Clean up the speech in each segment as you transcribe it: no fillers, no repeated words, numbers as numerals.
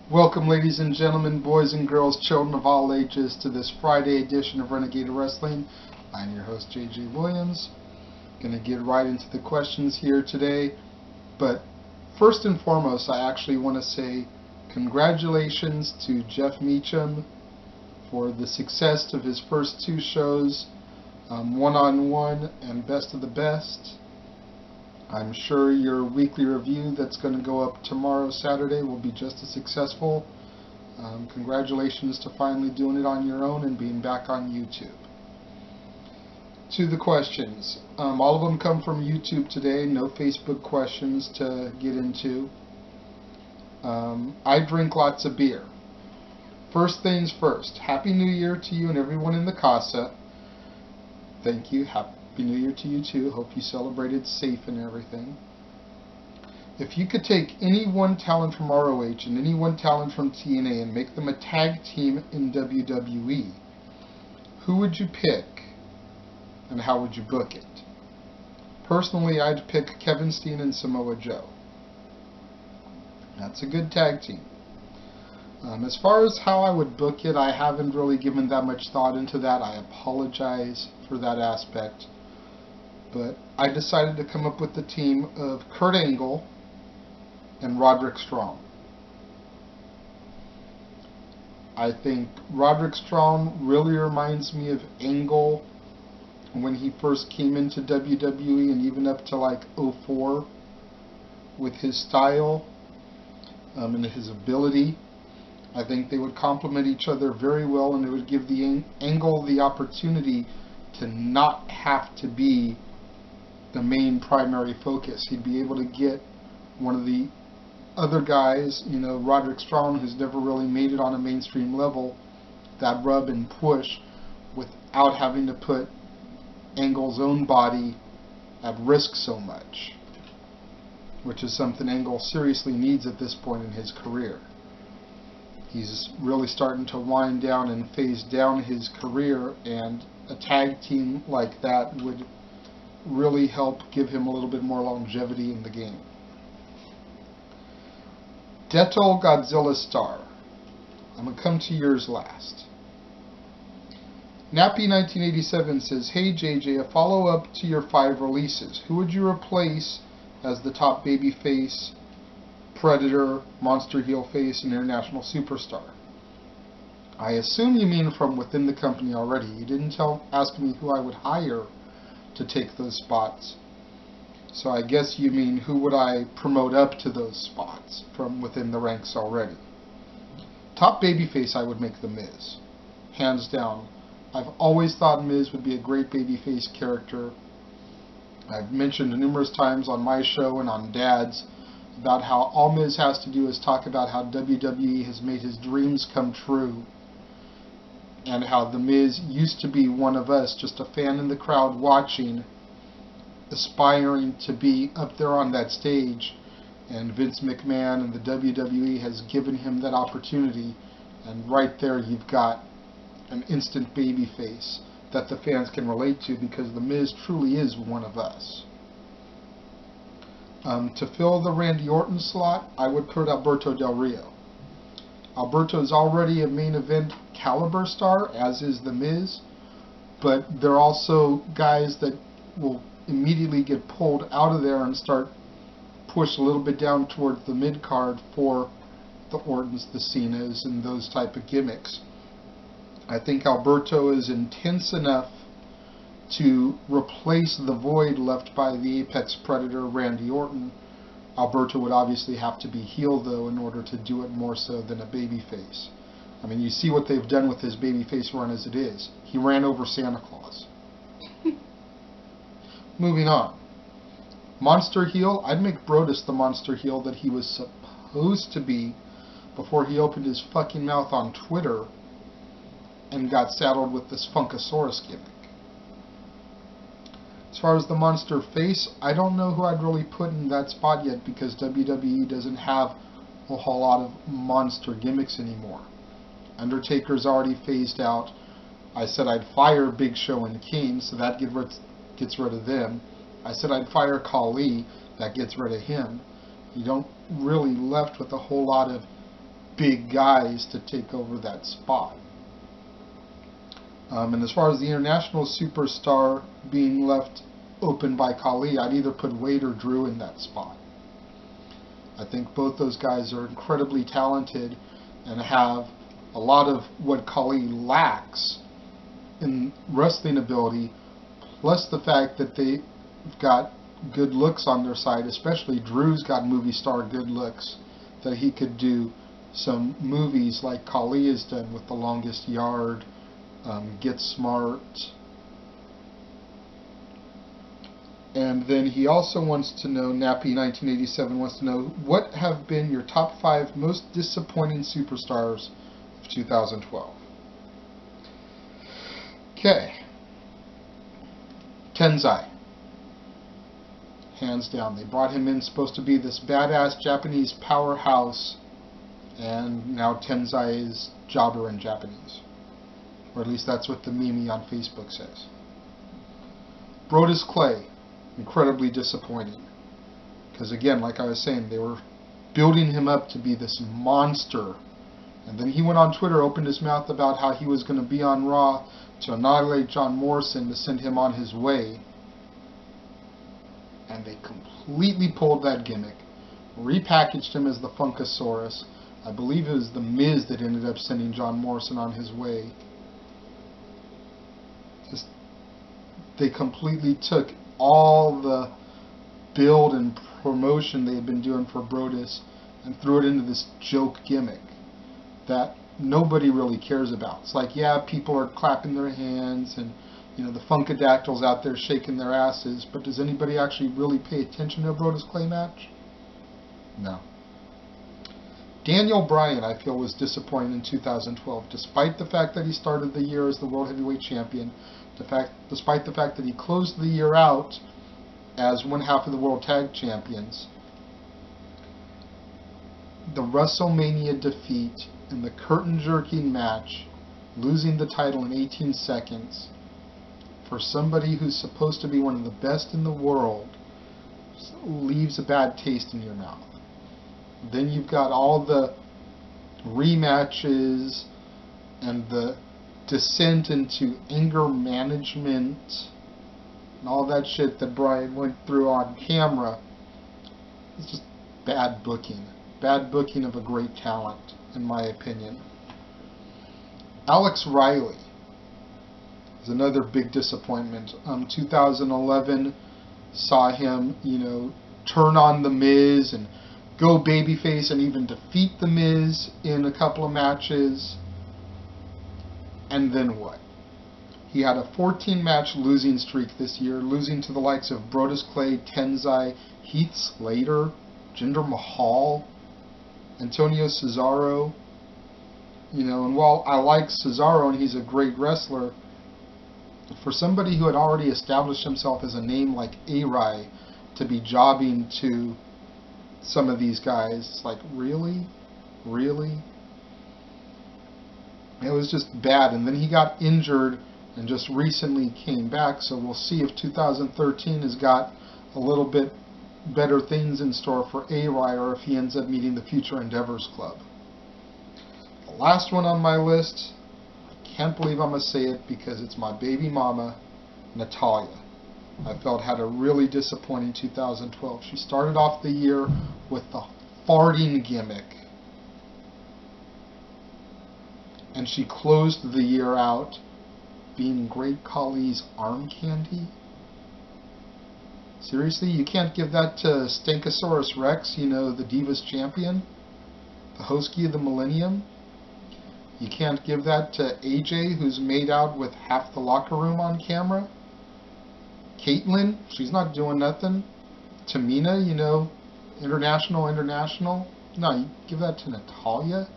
Welcome, ladies and gentlemen, boys and girls, children of all ages, to this Friday edition of Renegade Wrestling. I'm your host, JJ Williams. Gonna get right into the questions here today. But first and foremost, I actually want to say congratulations to Jeff Meacham for the success of his first two shows, one-on-one and best of the best. I'm sure your weekly review that's going to go up tomorrow, Saturday, will be just as successful. Congratulations to finally doing it on your own and being back on YouTube. To the questions. All of them come from YouTube today. No Facebook questions to get into. I drink lots of beer. First things first. Happy New Year to you and everyone in the casa. Thank you. Happy New Year to you too. Hope you celebrated safe and everything. If you could take any one talent from ROH and any one talent from TNA and make them a tag team in WWE, who would you pick and how would you book it? Personally, I'd pick Kevin Steen and Samoa Joe. That's a good tag team. As far as how I would book it, I haven't really given that much thought into that. I apologize for that aspect. But I decided to come up with the team of Kurt Angle and Roderick Strong. I think Roderick Strong really reminds me of Angle when he first came into WWE and even up to like 04 with his style and his ability. I think they would complement each other very well, and it would give the Angle the opportunity to not have to be the main primary focus. He'd be able to get one of the other guys, Roderick Strong, who's never really made it on a mainstream level, that rub and push without having to put Angle's own body at risk so much, which is something Angle seriously needs at this point in his career. He's really starting to wind down and phase down his career, and a tag team like that would really help give him a little bit more longevity in the game. Detol Godzilla Star. I'm going to come to yours last. Nappy1987 says, "Hey JJ, a follow-up to your 5 releases. Who would you replace as the top babyface, Predator, Monster Heel Face, and International Superstar?" I assume you mean from within the company already. You didn't ask me who I would hire to take those spots. So I guess you mean who would I promote up to those spots from within the ranks already. Top babyface, I would make The Miz. Hands down. I've always thought Miz would be a great babyface character. I've mentioned numerous times on my show and on Dad's about how all Miz has to do is talk about how WWE has made his dreams come true, and how The Miz used to be one of us, just a fan in the crowd watching, aspiring to be up there on that stage, and Vince McMahon and the WWE has given him that opportunity, and right there you've got an instant babyface that the fans can relate to, because The Miz truly is one of us. To fill the Randy Orton slot, I would put Alberto Del Rio. Alberto's already a main event caliber star, as is The Miz, but they're also guys that will immediately get pulled out of there and start pushed a little bit down towards the mid-card for the Ortons, the Cenas, and those type of gimmicks. I think Alberto is intense enough to replace the void left by the Apex Predator, Randy Orton. Alberto would obviously have to be heel, though, in order to do it more so than a babyface. I mean, you see what they've done with his babyface run as it is. He ran over Santa Claus. Moving on. Monster heel, I'd make Brodus the monster heel that he was supposed to be before he opened his fucking mouth on Twitter and got saddled with this Funkasaurus gimmick. As far as the monster face, I don't know who I'd really put in that spot yet, because WWE doesn't have a whole lot of monster gimmicks anymore. Undertaker's already phased out. I said I'd fire Big Show and Kane, so that gets rid of them. I said I'd fire Khali, that gets rid of him. You don't really left with a whole lot of big guys to take over that spot. And as far as the international superstar being left open by Khali, I'd either put Wade or Drew in that spot. I think both those guys are incredibly talented and have a lot of what Khali lacks in wrestling ability, plus the fact that they've got good looks on their side, especially Drew's got movie star good looks, that he could do some movies like Khali has done with The Longest Yard, Get Smart. And then he also wants to know, Nappy1987 wants to know, what have been your top 5 most disappointing superstars of 2012? Okay. Tenzai. Hands down. They brought him in supposed to be this badass Japanese powerhouse, and now Tenzai is jobber in Japanese. Or at least that's what the meme on Facebook says. Brus Clay. Incredibly disappointing. Because again, like I was saying, they were building him up to be this monster. And then he went on Twitter, opened his mouth about how he was going to be on Raw to annihilate John Morrison to send him on his way. And they completely pulled that gimmick. Repackaged him as the Funkasaurus. I believe it was The Miz that ended up sending John Morrison on his way. They completely took all the build and promotion they had been doing for Brodus and threw it into this joke gimmick that nobody really cares about. It's like, yeah, people are clapping their hands and, you know, the Funkadactyls out there shaking their asses, but does anybody actually really pay attention to a Brus Clay match? No. Daniel Bryan, I feel, was disappointing in 2012, despite the fact that he started the year as the World Heavyweight Champion, despite the fact that he closed the year out as one half of the World Tag Champions. The WrestleMania defeat in the curtain-jerking match, losing the title in 18 seconds, for somebody who's supposed to be one of the best in the world, leaves a bad taste in your mouth. Then you've got all the rematches and the descent into anger management and all that shit that Bryan went through on camera. It's just bad booking. Bad booking of a great talent, in my opinion. Alex Riley is another big disappointment. 2011 saw him, you know, turn on The Miz and go babyface and even defeat The Miz in a couple of matches. And then what? He had a 14-match losing streak this year, losing to the likes of Brus Clay, Tenzai, Heath Slater, Jinder Mahal, Antonio Cesaro. You know, and while I like Cesaro and he's a great wrestler, for somebody who had already established himself as a name like A-Rai to be jobbing to some of these guys, it's like, really? Really? It was just bad. And then he got injured and just recently came back, so we'll see if 2013 has got a little bit better things in store for A-Rai, or if he ends up meeting the Future Endeavors Club. The last one on my list, I can't believe I'm going to say it because it's my baby mama, Natalya. I felt had a really disappointing 2012. She started off the year with the farting gimmick, and she closed the year out being Great Khali's arm candy. Seriously, you can't give that to Stankosaurus Rex, you know, the Divas champion, the Hosky of the Millennium. You can't give that to AJ, who's made out with half the locker room on camera. Caitlyn, she's not doing nothing. Tamina, you know, international. No, you give that to Natalya,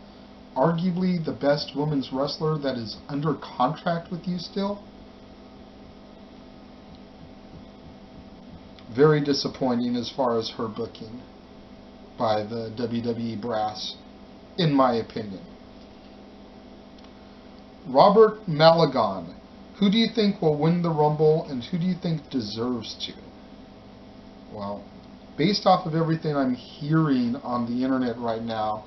arguably the best women's wrestler that is under contract with you still. Very disappointing as far as her booking by the WWE brass, in my opinion. Robert Malagon. Who do you think will win the Rumble, and who do you think deserves to? Well, based off of everything I'm hearing on the internet right now,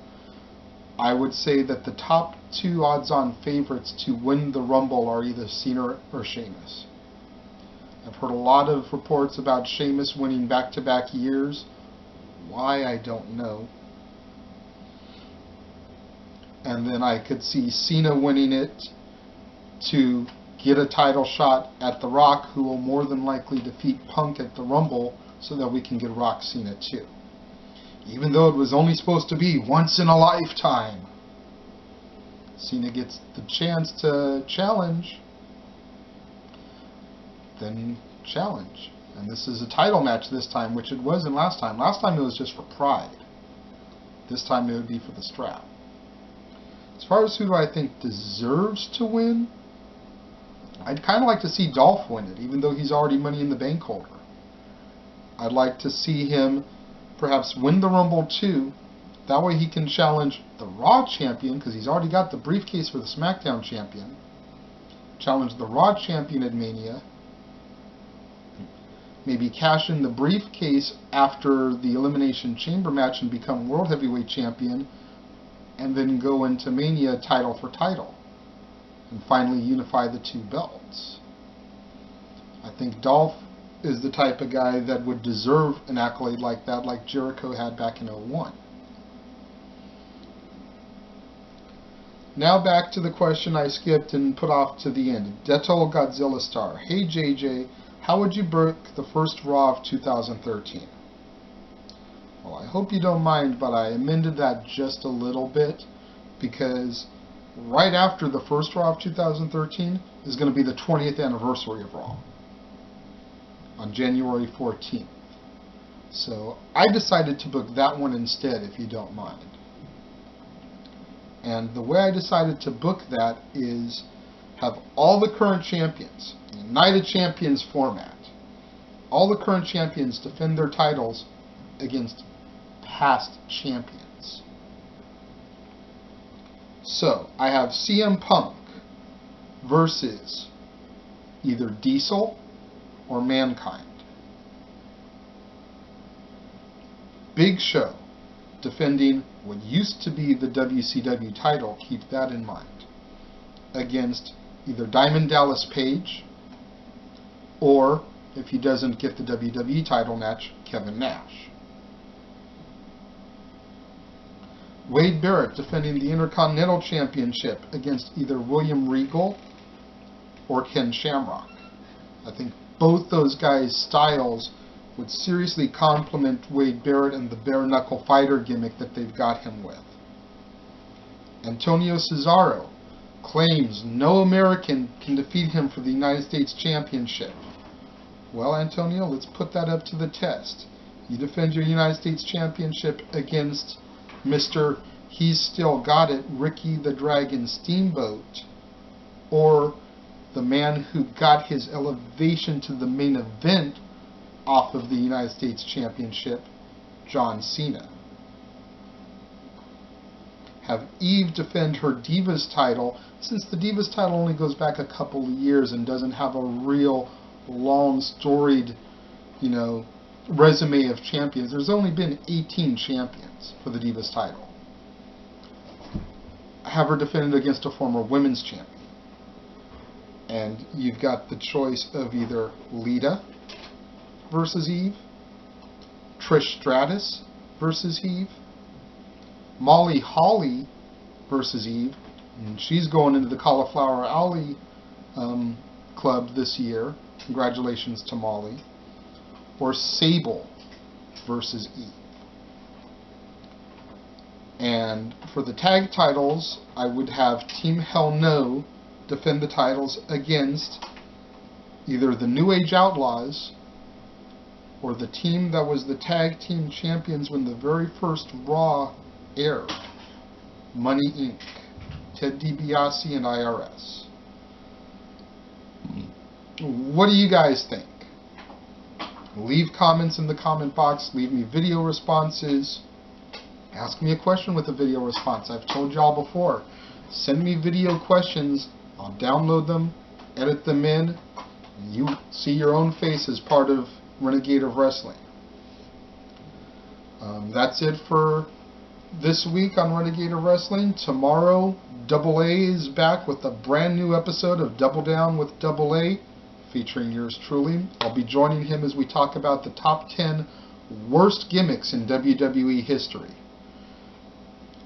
I would say that the top 2 odds-on favorites to win the Rumble are either Cena or Sheamus. I've heard a lot of reports about Sheamus winning back-to-back years. Why, I don't know. And then I could see Cena winning it to get a title shot at The Rock, who will more than likely defeat Punk at the Rumble, so that we can get Rock Cena too. Even though it was only supposed to be once in a lifetime. Cena gets the chance to challenge, then challenge. And this is a title match this time, which it wasn't last time. Last time it was just for pride. This time it would be for the strap. As far as who do I think deserves to win, I'd kind of like to see Dolph win it, even though he's already Money in the Bank holder. I'd like to see him perhaps win the Rumble too. That way he can challenge the Raw champion, because he's already got the briefcase for the SmackDown champion. Challenge the Raw champion at Mania. Maybe cash in the briefcase after the Elimination Chamber match and become World Heavyweight Champion, and then go into Mania title for title, and finally unify the 2 belts. I think Dolph is the type of guy that would deserve an accolade like that, like Jericho had back in 2001. Now back to the question I skipped and put off to the end. Detto Godzilla Star. Hey JJ, how would you book the first Raw of 2013? Well, I hope you don't mind, but I amended that just a little bit, because right after the first Raw of 2013 is going to be the 20th anniversary of Raw, on January 14th. So I decided to book that one instead, if you don't mind. And the way I decided to book that is have all the current champions, Night of Champions format, all the current champions defend their titles against past champions. So I have CM Punk versus either Diesel or Mankind. Big Show defending what used to be the WCW title, keep that in mind, against either Diamond Dallas Page, or, if he doesn't get the WWE title match, Kevin Nash. Wade Barrett defending the Intercontinental Championship against either William Regal or Ken Shamrock. I think both those guys' styles would seriously complement Wade Barrett and the bare-knuckle fighter gimmick that they've got him with. Antonio Cesaro claims no American can defeat him for the United States Championship. Well, Antonio, let's put that up to the test. You defend your United States Championship against Mr. He's Still Got It, Ricky the Dragon Steamboat, or the man who got his elevation to the main event off of the United States Championship, John Cena. Have Eve defend her Divas title, since the Divas title only goes back a couple of years and doesn't have a real long storied, resume of champions. There's only been 18 champions for the Divas title. Have her defended against a former women's champion. And you've got the choice of either Lita versus Eve, Trish Stratus versus Eve, Molly Holly versus Eve, and she's going into the Cauliflower Alley club this year. Congratulations to Molly. Or Sable versus Eve. And for the tag titles, I would have Team Hell No defend the titles against either the New Age Outlaws or the team that was the tag team champions when the very first Raw aired, Money Inc., Ted DiBiase and IRS. What do you guys think? Leave comments in the comment box, leave me video responses, ask me a question with a video response. I've told y'all before, send me video questions, I'll download them, edit them in, and you see your own face as part of Renegade of Wrestling. That's it for this week on Renegade of Wrestling. Tomorrow, Double A is back with a brand new episode of Double Down with Double A, featuring yours truly. I'll be joining him as we talk about the top 10 worst gimmicks in WWE history.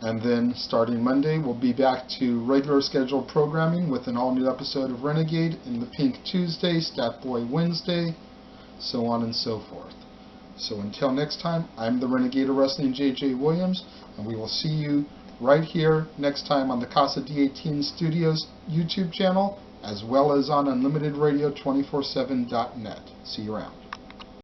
And then, starting Monday, we'll be back to regular scheduled programming with an all-new episode of Renegade in the Pink Tuesday, Stat Boy Wednesday, so on and so forth. So until next time, I'm the Renegade of Wrestling, JJ Williams, and we will see you right here next time on the Casa D18 Studios YouTube channel, as well as on UnlimitedRadio247.net. See you around.